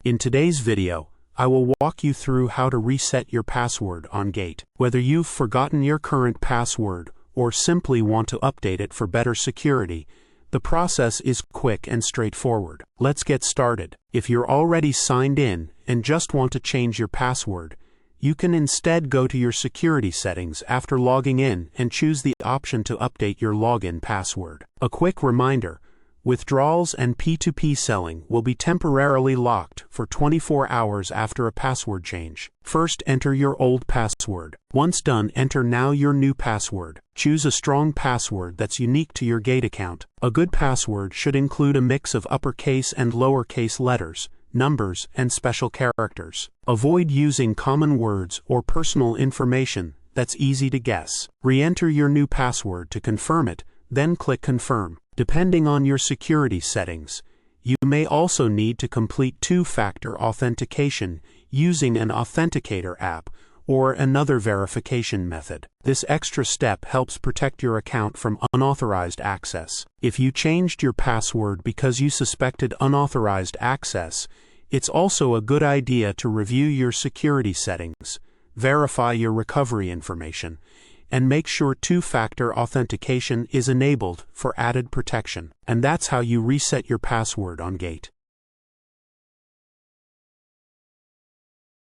In today's video, I will walk you through how to reset your password on Gate. Whether you've forgotten your current password or simply want to update it for better security, the process is quick and straightforward. Let's get started. If you're already signed in and just want to change your password, you can instead go to your security settings after logging in and choose the option to update your login password. A quick reminder: withdrawals and P2P selling will be temporarily locked for 24 hours after a password change. First, enter your old password. Once done, enter now your new password. Choose a strong password that's unique to your Gate account. A good password should include a mix of uppercase and lowercase letters, numbers, and special characters. Avoid using common words or personal information that's easy to guess. Re-enter your new password to confirm it, then click Confirm. Depending on your security settings, you may also need to complete two-factor authentication using an authenticator app or another verification method. This extra step helps protect your account from unauthorized access. If you changed your password because you suspected unauthorized access, it's also a good idea to review your security settings, verify your recovery information, and make sure two-factor authentication is enabled for added protection. And that's how you reset your password on Gate.